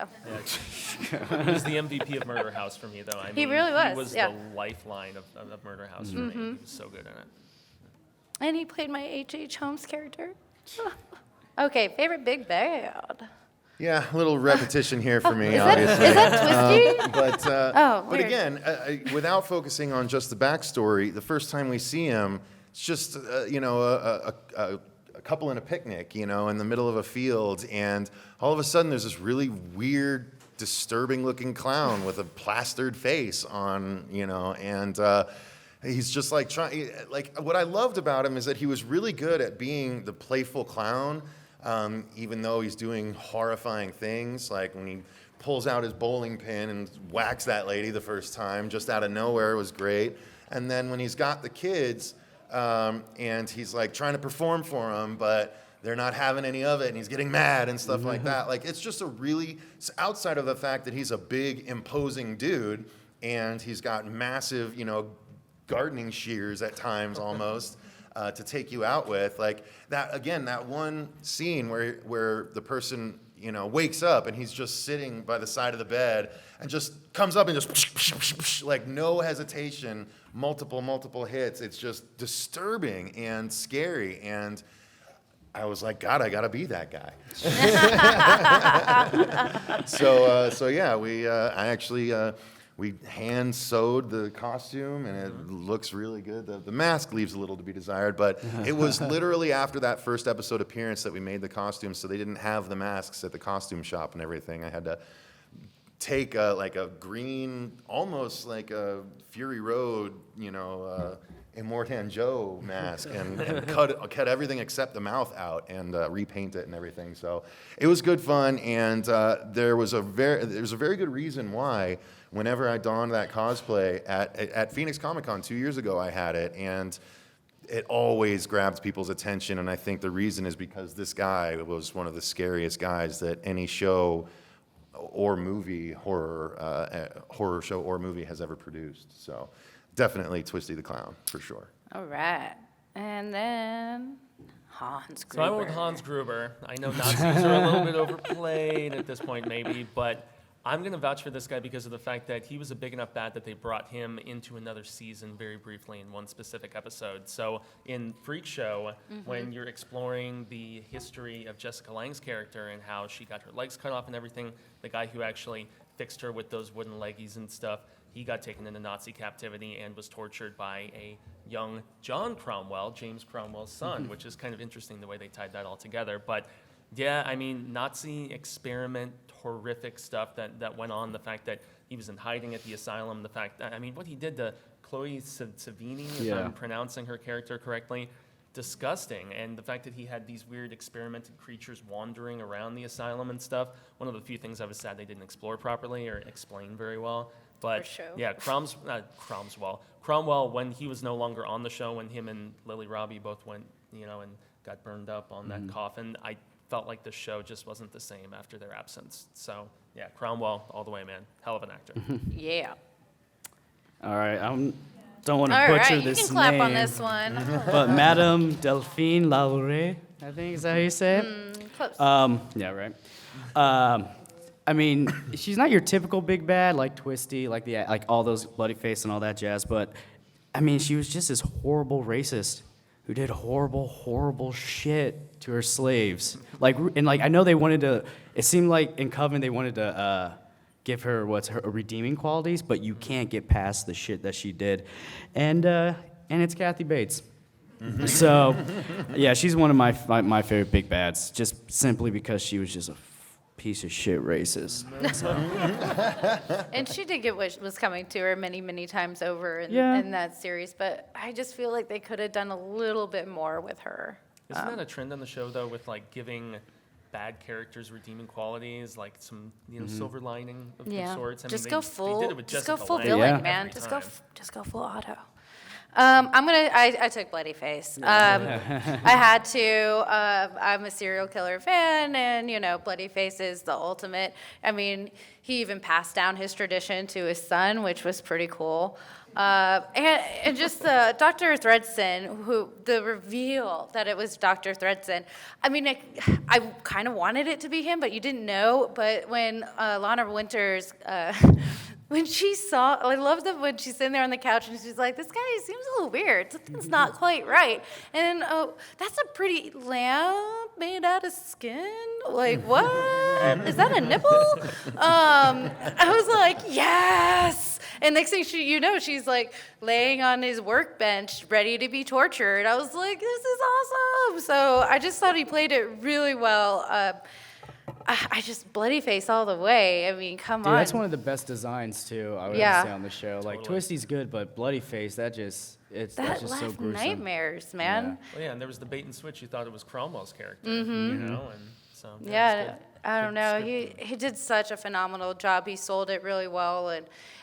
He was the MVP of Murder House for me, though. I mean, He really was, He was yeah. the lifeline of Murder House for me. He was so good in it. and he played my H.H. Holmes character. Okay, favorite big bad. Yeah, a little repetition here for me, Is that obviously. Twisty? But weird. again, without focusing on just the backstory, the first time we see him, it's just a couple in a picnic, in the middle of a field, and all of a sudden there's this really weird, disturbing-looking clown with a plastered face on, and He's just like trying. Like what I loved about him is that he was really good at being the playful clown, even though he's doing horrifying things. Like when he pulls out his bowling pin and whacks that lady the first time, just out of nowhere, it was great. And then when he's got the kids, and he's like trying to perform for them, but they're not having any of it, and he's getting mad and stuff like that. Like it's just a really, outside of the fact that he's a big, imposing dude, and he's got massive, gardening shears at times almost to take you out with. Like that, again, that one scene where the person, wakes up and he's just sitting by the side of the bed and just comes up and just like no hesitation, multiple hits. It's just disturbing and scary. And I was like, God, I gotta be that guy. So yeah, we hand sewed the costume, and it looks really good. The mask leaves a little to be desired, but it was literally after that first episode appearance that we made the costumes, so they didn't have the masks at the costume shop and everything. I had to take a green, almost like a Fury Road, Immortan Joe mask and cut everything except the mouth out and repaint it and everything. So it was good fun, and there was a very good reason why whenever I donned that cosplay at Phoenix Comicon 2 years ago, I had it, and it always grabs people's attention. And I think the reason is because this guy was one of the scariest guys that any show or movie, horror show or movie has ever produced. So definitely Twisty the Clown, for sure. All right. And then Hans Gruber. So I went with Hans Gruber. I know Nazis are a little bit overplayed at this point maybe, but I'm going to vouch for this guy because of the fact that he was a big enough bat that they brought him into another season very briefly in one specific episode. So in Freak Show, when you're exploring the history of Jessica Lange's character and how she got her legs cut off and everything, the guy who actually fixed her with those wooden leggies and stuff, he got taken into Nazi captivity and was tortured by a young John Cromwell, James Cromwell's son, which is kind of interesting the way they tied that all together. But yeah, I mean, Nazi experiment, horrific stuff that went on, the fact that he was in hiding at the asylum, the fact that, I mean, what he did to Chloe Savini, if I'm pronouncing her character correctly, disgusting. And the fact that he had these weird experimented creatures wandering around the asylum and stuff, one of the few things I was sad they didn't explore properly or explain very well. But yeah, Cromwell, when he was no longer on the show, when him and Lily Robbie both went, and got burned up on that coffin, I felt like the show just wasn't the same after their absence. So yeah, Cromwell all the way, man. Hell of an actor. Yeah. All right, I don't want to butcher this you can clap name, on this one. but Madame Delphine Lalaurie, I think is that how you say it? Close. Yeah, right. I mean, she's not your typical big bad like Twisty, like all those bloody face and all that jazz. But I mean, she was just this horrible racist who did horrible shit to her slaves. I know they wanted to. It seemed like in Coven they wanted to give her her redeeming qualities, but you can't get past the shit that she did, and it's Kathy Bates. So, yeah, she's one of my favorite big bads, just simply because she was just a piece of shit racist. And she did get what was coming to her many times over in that series, but I just feel like they could have done a little bit more with her. Isn't that a trend on the show, though, with like giving bad characters redeeming qualities, like some silver lining of sorts? I Just mean, go they did it with just Jessica go full Lange villain, every man. time. Just go full Otto. I took Bloody Face. I had to. I'm a serial killer fan, and Bloody Face is the ultimate. I mean, he even passed down his tradition to his son, which was pretty cool. And just Dr. Thredson, the reveal that it was Dr. Thredson. I mean, I kind of wanted it to be him, but you didn't know. But when Lana Winters. When she saw, I love that when she's sitting there on the couch and she's like, this guy seems a little weird. Something's not quite right. And that's a pretty lamp made out of skin? Like, what? Is that a nipple? I was like, yes. And next thing she's like laying on his workbench, ready to be tortured. I was like, this is awesome. So I just thought he played it really well. I just bloody face all the way. I mean, come Dude, on. that's one of the best designs too. I would Yeah. say on the show. Like Totally. Twisty's good, but bloody face that's just that so left gruesome. nightmares, man. Well, yeah, and there was the bait and switch. You thought it was Cromwell's character, you know, and so Yeah, it's good. I don't Good know. script. He did such a phenomenal job. He sold it really well,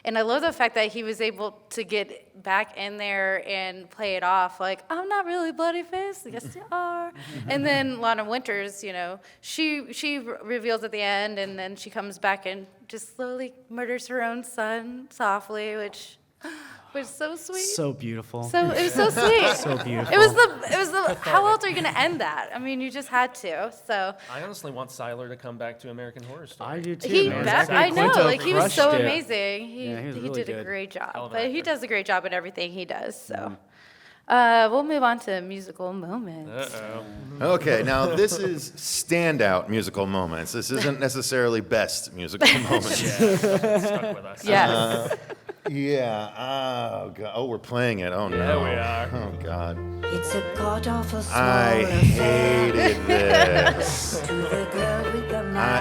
and I love the fact that he was able to get back in there and play it off like, I'm not really bloody faced. Yes, you are. And then Lana Winters, you know, she reveals at the end, and then she comes back and just slowly murders her own son softly, which was so sweet. So beautiful. So it was so sweet. So beautiful. It was the. How else are you gonna end that? I mean, you just had to. So I honestly want Siler to come back to American Horror Story. I do too. he, man. that, Zachary I know, Quinto like he was so crushed it. amazing. Yeah, he was really did a good. great Hell job, of an but he actor. does a great job at everything he does. So, Mm-hmm. we'll move on to musical moments. Uh-oh. Okay, now this is standout musical moments. This isn't necessarily best musical moments. Stuck with us. Yes. Yeah. Oh, God. Oh, we're playing it. Oh, no. There we are. Oh, God. It's a god-awful small I affair hated this. to the girl with the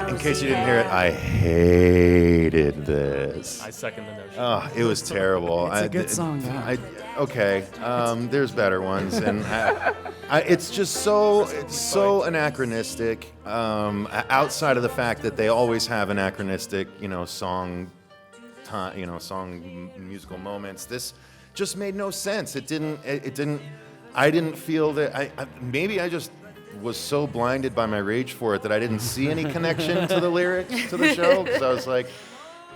In case you mousy didn't hear it, hair. I hated this. I second the notion. Oh, it was terrible. It's a good song, though. Okay, there's better ones, and it's just so anachronistic. Outside of the fact that they always have anachronistic, song musical moments. This just made no sense. It didn't. I didn't feel that. Maybe I just was so blinded by my rage for it that I didn't see any connection to the lyrics to the show. Because I was like,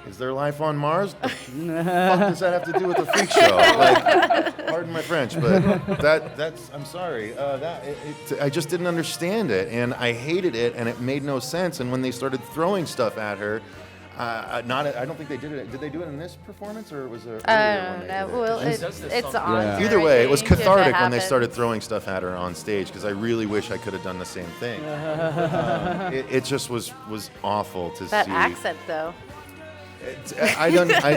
is there life on Mars? The fuck does that have to do with the freak show? Like, pardon my French, but that's. I'm sorry. I just didn't understand it, and I hated it, and it made no sense. And when they started throwing stuff at her. I don't think they did it. Did they do it in this performance, or was it? I don't know. Well, She does this it's song. on. Yeah. there, Either I way, it was think, if cathartic when they happens. started throwing stuff at her on stage because I really wish I could have done the same thing. It just was awful to That see. accent, though.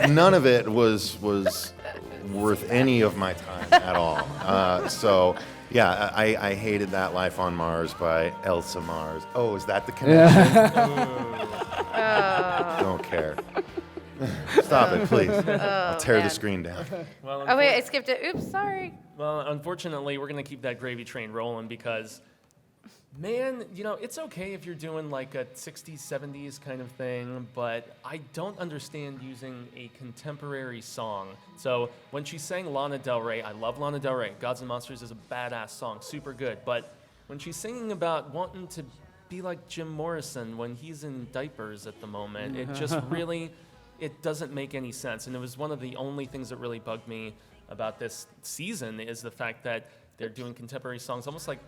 None of it was worth any of my time at all. So yeah, I hated that Life on Mars by Elsa Mars. Oh, is that the connection? Don't care. Stop it, please. I'll tear the man. screen down. Well, Oh wait, I skipped it. Oops, sorry. Well, unfortunately, we're going to keep that gravy train rolling because, man, it's okay if you're doing like a 60s, 70s kind of thing, but I don't understand using a contemporary song. So when she sang Lana Del Rey, I love Lana Del Rey. Gods and Monsters is a badass song, super good. But when she's singing about wanting to be like Jim Morrison when he's in diapers at the moment, it just really, it doesn't make any sense. And it was one of the only things that really bugged me about this season is the fact that they're doing contemporary songs almost like,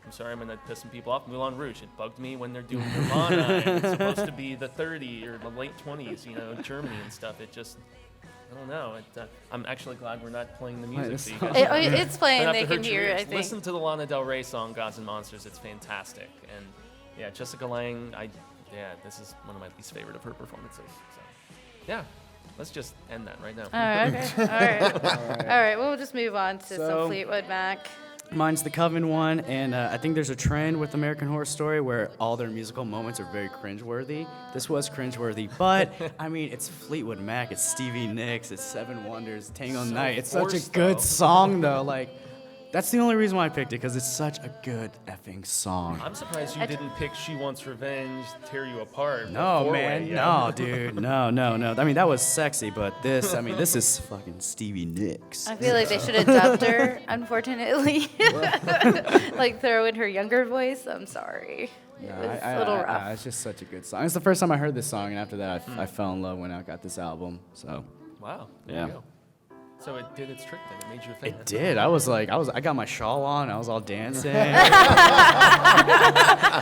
I'm sorry, I'm going to piss some people off, Moulin Rouge. It bugged me when they're doing Nirvana and it's supposed to be the 30s or the late 20s, Germany and stuff. It just, I don't know. I'm actually glad we're not playing the music this so you song. guys It's playing. don't They have to can hurt your hear it. I ears. think. Listen to the Lana Del Rey song, Gods and Monsters. It's fantastic. And yeah, Jessica Lange, this is one of my least favorite of her performances. So yeah, let's just end that right now. All right. Okay. All right. We'll just move on to some So- Fleetwood Mac. Mine's the Coven one, and I think there's a trend with American Horror Story where all their musical moments are very cringeworthy. This was cringeworthy, but I mean, it's Fleetwood Mac, it's Stevie Nicks, it's Seven Wonders, Tango So Night. It's such a forced, good though. song, though. Like, that's the only reason why I picked it, because it's such a good effing song. I'm surprised you didn't pick She Wants Revenge, Tear You Apart. or No, Four-Way, man, yeah. no, dude, no. I mean, that was sexy, but this is fucking Stevie Nicks. I feel like they should have dubbed her, unfortunately. Like throw in her younger voice. I'm sorry. It was a little rough. It's just such a good song. It's the first time I heard this song, and after that, I fell in love when I got this album. So Wow. There Yeah. you go. So it did its trick then. It made you a fan. it did. I got my shawl on. I was all dancing. I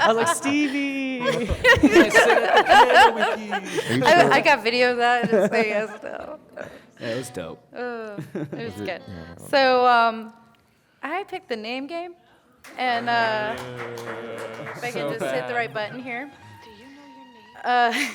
was like, Stevie. I got video of that. And it's like, yes, no. Yeah, it was dope. It was good. So I picked the name game, and if I can just hit the right button here. I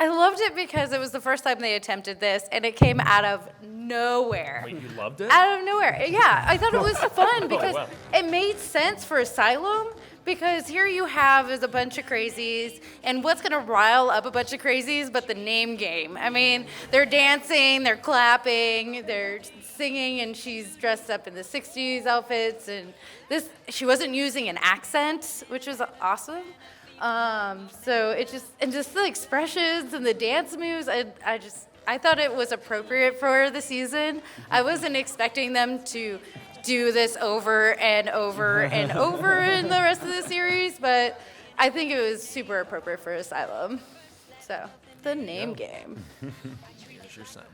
I loved it because it was the first time they attempted this, and it came out of nowhere. Wait, you loved it? Out of nowhere. Yeah, I thought it was fun because wow. it made sense for Asylum. Because here you have is a bunch of crazies, and what's gonna rile up a bunch of crazies but the name game? I mean, they're dancing, they're clapping, they're singing, and she's dressed up in the 60s outfits, and she wasn't using an accent, which was awesome. So it just the expressions and the dance moves, I thought it was appropriate for the season. I wasn't expecting them to do this over and over and over in the rest of the series, but I think it was super appropriate for Asylum. So, the name game. Here's your sign.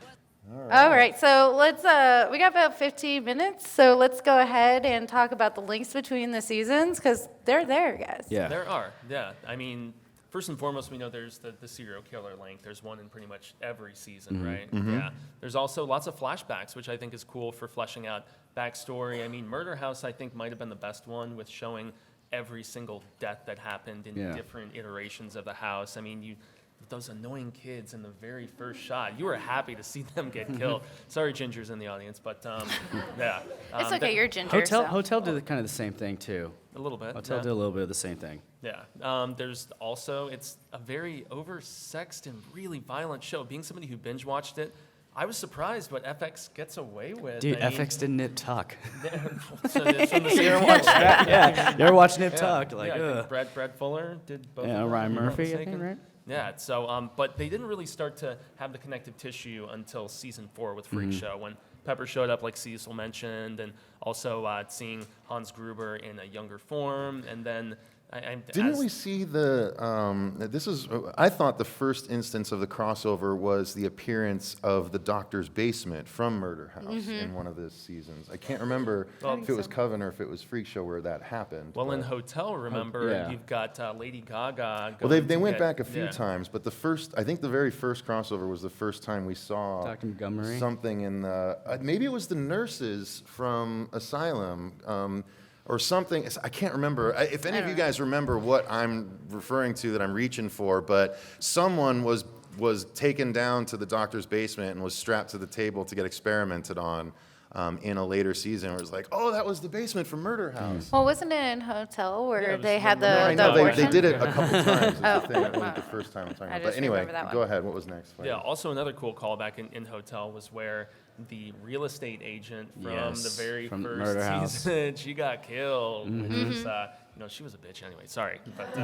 All right, so let's, we got about 15 minutes, so let's go ahead and talk about the links between the seasons, because they're there, guys. Yeah. There are, yeah. I mean, first and foremost, we know there's the serial killer link. There's one in pretty much every season, right? Yeah. There's also lots of flashbacks, which I think is cool for fleshing out backstory. I mean, Murder House, I think, might have been the best one with showing every single death that happened in different iterations of the house. I mean, those annoying kids in the very first shot, you were happy to see them get killed. Sorry, Ginger's in the audience, but yeah. It's okay, you're Ginger. Hotel did kind of the same thing too. A little bit. Hotel yeah. did a little bit of the same thing. Yeah. There's also, it's a very oversexed and really violent show. Being somebody who binge watched it, I was surprised what FX gets away with. Dude, I mean, FX didn't nip tuck. so it's from the same watch. Yeah, you ever watch nip Yeah. tuck? Like, I think ugh. Brad Fuller did both. Yeah, of them, Ryan if I'm not Murphy, I think, mistaken. right? Yeah, so, but they didn't really start to have the connective tissue until season 4 with Freak Show, when Pepper showed up, like Cecil mentioned, and also seeing Hans Gruber in a younger form, and then Didn't we see the, I thought the first instance of the crossover was the appearance of the doctor's basement from Murder House in one of the seasons. I can't remember if it was Coven or if it was Freak Show where that happened. Well, in but- Hotel, remember, yeah. you've got Lady Gaga. Well, going they to went get- back a few yeah. times, but I think the very first crossover was the first time we saw Dr. Montgomery? something in the, maybe it was the nurses from Asylum, or something. I can't remember. If any of you guys remember what I'm referring to that I'm reaching for, but someone was taken down to the doctor's basement and was strapped to the table to get experimented on in a later season. It was like, oh, that was the basement from Murder House. Well, wasn't it in Hotel where it was they had No, I the know they abortion? did it a couple times. Is the thing. That Oh. wasn't the first time I'm talking I about. just But anyway, remember that one. go ahead. What was next? Yeah, also another cool callback in Hotel was where the real estate agent from Yes, the very from first Murder House. season, she got killed, which was, she was a bitch anyway, sorry. But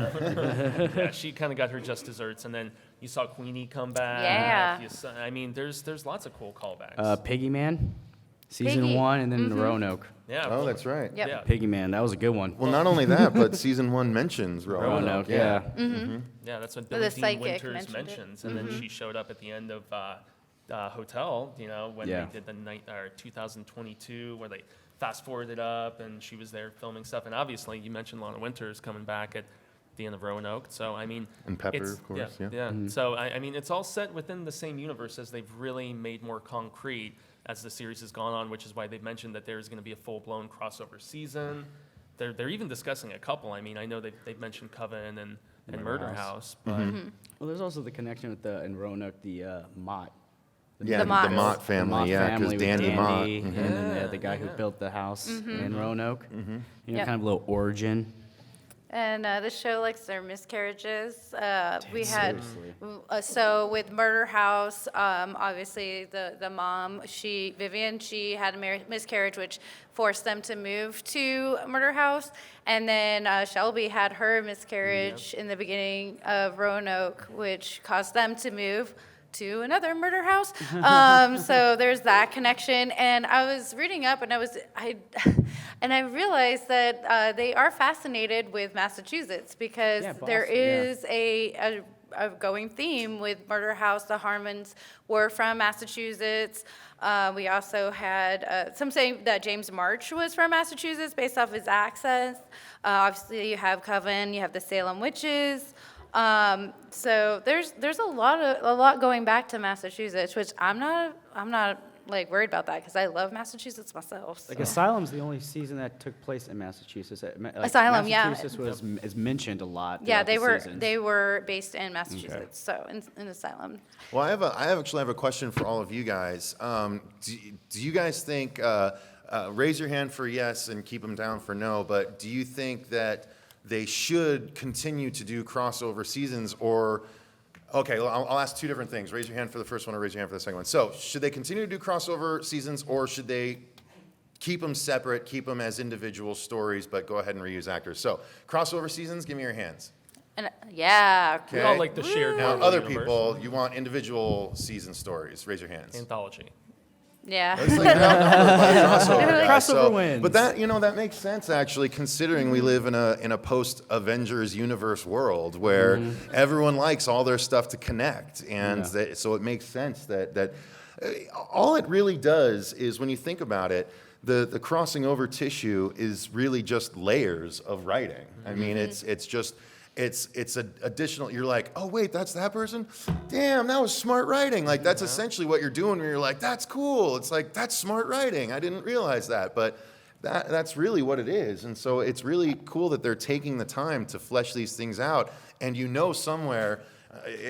yeah, she kind of got her just desserts, and then you saw Queenie come back. Yeah. I mean, there's lots of cool callbacks. Piggy Man, season Piggy. 1, and then Roanoke. yeah. Oh, that's right. Yep. Yeah. Piggy Man, that was a good one. Well, not only that, but season 1 mentions Roanoke. Roanoke, yeah. Yeah, that's what The Billie Dean psychic Winters mentioned it. mentions, and then she showed up at the end of Hotel, when Yeah. they did the 2022, where they fast forwarded up, and she was there filming stuff. And obviously, you mentioned Lana Winters coming back at the end of Roanoke. So I mean, And Pepper, it's- of course, yeah. yeah. So I mean, it's all set within the same universe as they've really made more concrete as the series has gone on, which is why they've mentioned that there's going to be a full-blown crossover season. They're even discussing a couple. I mean, I know they've mentioned Coven and Murder House, but Well, there's also the connection with in Roanoke, the Mott. Yeah, the Mott. Mott family, yeah, because with Danny Mott. and then the guy who built the house in Roanoke. Yep. Kind of a little origin. And the show likes their miscarriages. We had Seriously. so with Murder House, obviously the mom, Vivian, she had a miscarriage, which forced them to move to Murder House. And then Shelby had her miscarriage in the beginning of Roanoke, which caused them to move to another murder house. So there's that connection. And I was reading up, and I realized that they are fascinated with Massachusetts because Yeah, there Boston, yeah. is a going theme with Murder House. The Harmons were from Massachusetts. We also had some saying that James March was from Massachusetts based off his accent. Obviously, you have Coven, you have the Salem Witches. So there's a lot going back to Massachusetts, which I'm not like worried about that because I love Massachusetts myself. So. Like Asylum's the only season that took place in Massachusetts. Like, Asylum, yeah. Massachusetts is mentioned a lot. Yeah, throughout the seasons. they were based in Massachusetts, so in Asylum. Well, I actually have a question for all of you guys. Do you guys think, raise your hand for yes and keep them down for no, but do you think that they should continue to do crossover seasons or, okay, well, I'll ask two different things. Raise your hand for the first one or raise your hand for the second one. So should they continue to do crossover seasons or should they keep them separate, keep them as individual stories, but go ahead and reuse actors? So crossover seasons, give me your hands. And yeah, We all like the shared Now, Marvel other universe. people, you want individual season stories. Raise your hands. Anthology. yeah. It's like crossover, guys. Crossover wins. But that makes sense actually, considering we live in a post Avengers universe world where everyone likes all their stuff to connect, and so it makes sense that all it really does is when you think about it, the crossing over tissue is really just layers of writing. I mean, it's just. It's an additional, you're like, oh, wait, that's that person? Damn, that was smart writing. Like, that's essentially what you're doing when you're like, that's cool. It's like, that's smart writing. I didn't realize that. But that's really what it is. And so it's really cool that they're taking the time to flesh these things out. And you know somewhere,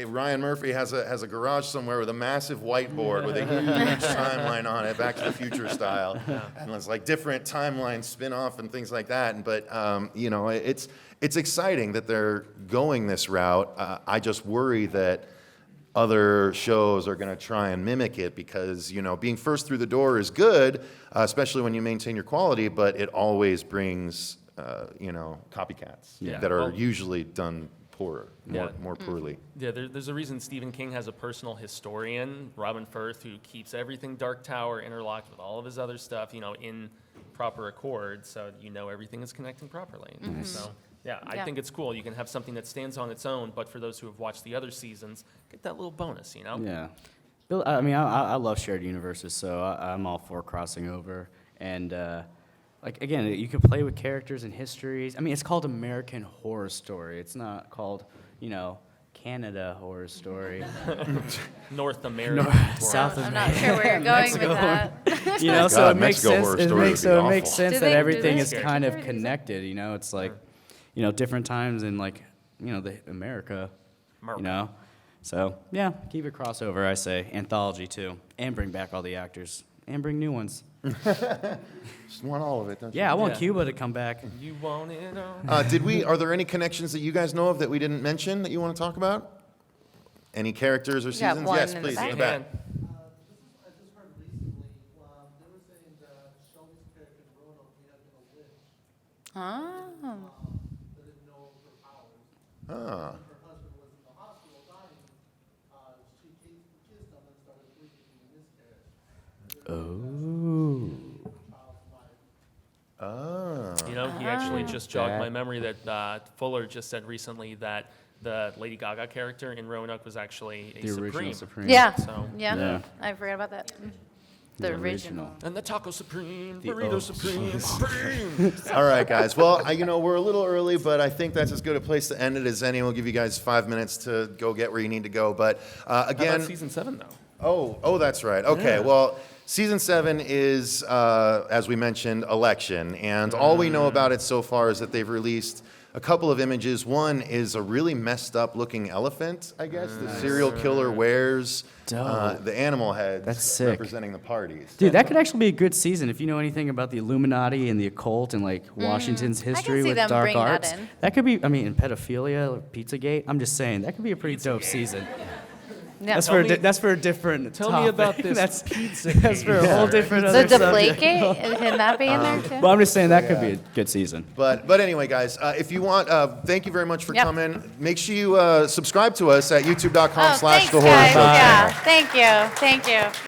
Ryan Murphy has a garage somewhere with a massive whiteboard with a huge timeline on it, Back to the Future style. And it's like different timelines spin off and things like that. But, you know, it's exciting that they're going this route. I just worry that other shows are going to try and mimic it because, you know, being first through the door is good, especially when you maintain your quality, but it always brings, you know, copycats that are usually done more poorly. Yeah, there's a reason Stephen King has a personal historian, Robin Firth, who keeps everything Dark Tower interlocked with all of his other stuff, you know, in proper accord, so you know everything is connecting properly. So, yeah, I think it's cool. You can have something that stands on its own, but for those who have watched the other seasons, get that little bonus, you know? Yeah. I mean, I love shared universes, so I'm all for crossing over. And, like, again, you can play with characters and histories. I mean, it's called American Horror Story. It's not called, you know, Canada Horror Story. North America. South I'm not sure where you're going with that. You know, so it makes Mexico sense. Horror It Story makes would be so it makes awful. sense Do that they- do everything they is scare kind of you? connected. You know, it's like, you know, different times in like, you know, the America. You know, so yeah, keep it crossover. I say anthology too, and bring back all the actors and bring new ones. Just want all of it, don't you? Yeah, I want Yeah. Cuba to come back. You want it all? Are there any connections that you guys know of that we didn't mention that you want to talk about? Any characters or got seasons? one Yes, in the please, back. in the back. I just heard recently, they were saying that Shelby's character in Rolo may have been a witch Oh. that didn't know her powers. Ah. Her husband was in the hospital dying. She kissed him and started bleeding in a miscarriage. Oh. Ah. You know, he actually just jogged my memory that Fuller just said recently that the Lady Gaga character in Roanoke was actually a The Supreme. original Supreme. Yeah. So, Yeah. I forgot about that. The original. and the Taco Supreme, The Burrito O. Supreme, Supreme. All right, guys. Well, you know, we're a little early, but I think that's as good a place to end it as any. We'll give you guys 5 minutes to go get where you need to go. But How again, about season 7 though? oh, that's right. Okay, Yeah. well, season 7 is, as we mentioned, election, and all we know about it so far is that they've released a couple of images. One is a really messed up looking elephant, I guess. The serial killer wears Dope. the animal heads That's sick. representing the parties. Dude, that could actually be a good season if you know anything about the Illuminati and the occult and like Washington's history see with them dark bring that arts. in. That could be, I mean, and pedophilia, Pizzagate. I'm just saying that could be a pretty dope season. Yeah. That's Tell for me- that's for a different. Tell me topic. about this That's pizza. that's for a whole different The other subject. Deflategate, can that be in there too? Well, I'm just saying that could be a good season. But anyway, guys, if you want, thank you very much for Yep. coming. Make sure you subscribe to us at Oh, youtube.com/thehorror. thanks, guys. Yeah, thank you.